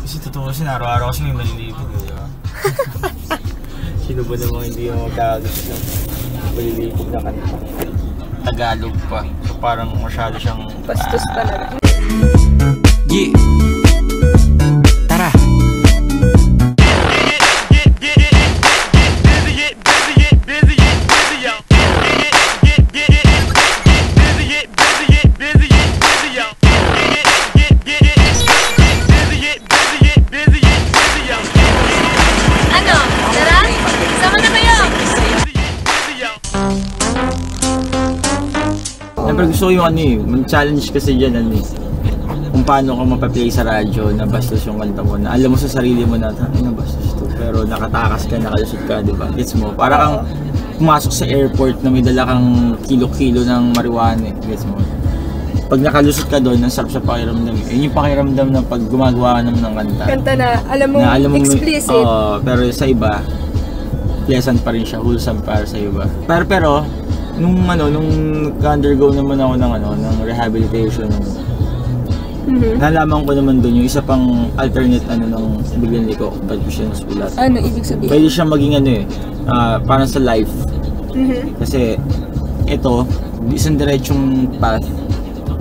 Kasi tutuusin, araw-araw kasi may malilibog eh, di ba? Sino ba namang hindi yung magkakagusto ng malilibog na kanta? Tagalog pa. So parang masyado siyang... Bastos talaga. Yeah! Tara! Siyempre gusto ko yung ano eh, mag-challenge kasi dyan ano eh. Kung paano ka mapaplay sa radyo na bastos yung kanta mo, na alam mo sa sarili mo na, ay na bastos to, pero nakatakas ka, nakalusot ka, di ba? Gets mo? Para kang pumasok sa airport na may dala kang kilo-kilo ng marijuana eh. Gets mo? Pag nakalusot ka doon, ang sarap sa pakiramdam. Yun yung pakiramdam na pag gumagawa ka naman ng kanta. Kanta na alam mo explicit. Pero sa iba, pleasant pa rin siya, wholesome para sa iba. Pero nung undergo naman ako ng rehabilitation, nalaman ko naman doon yung isa pang alternate ng Biglang Liko, ba't ko siya nasulat. Ano ibig sabihin? Pwede siya maging parang sa life. Kasi ito, isang diretsong path.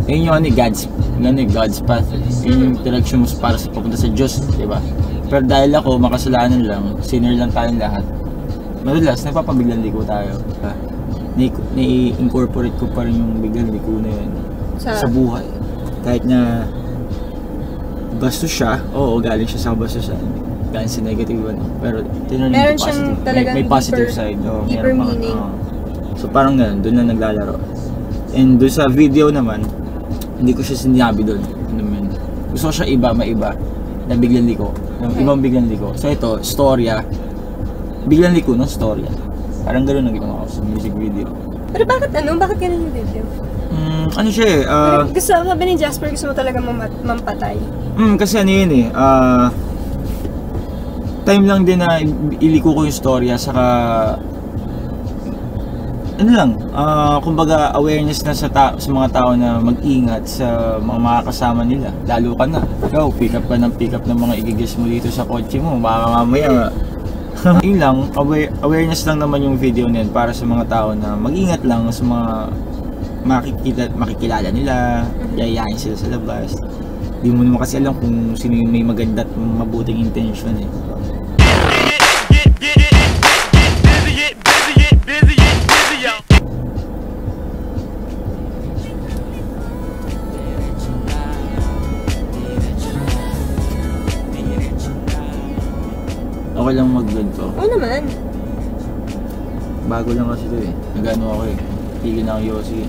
Yun yung God's path. Yun yung direction mo para sa papunta sa Diyos, di ba? Pero dahil ako, makasalanan lang, sinner lang tayong lahat. Madalas, napapabiglang liko tayo. Na-incorporate ko pa rin yung biglang liko na yun sa buhay. Kahit na bastos siya, galing siya sa bastusan. Galing sa negative ano. Pero tinurn into positive. May positive side. Deeper meaning. So parang ganun, doon na naglalaro. And doon sa video naman, hindi ko siya sinabi doon. Gusto ko siya maiba na biglang liko. Ibang biglang liko. So ito, storya. Biglang liko ng storya. Parang gano'n ang ginawa ko sa music video. Pero bakit ganun yung video? Ano siya eh, gusto sabi ni Jasper, gusto mo talaga mampatay. Kasi ano yun eh, time lang din na iliko ko yung storya, saka kumbaga awareness na sa mga tao na mag-ingat sa mga makakasama nila. Lalo ka na, ikaw, pick up ng mga igigas mo dito sa kotse mo, baka mamaya yun lang, awareness lang naman yung video na yun para sa mga tao na mag-ingat lang sa mga makikilala nila, yayain sila sa labas. Di mo naman kasi alam kung sino yung may maganda at mabuting intention eh. Okay lang mag-ganito. Oo naman. Bago lang kasi ito eh. Nagano ako eh. Tigil na ako Yossi.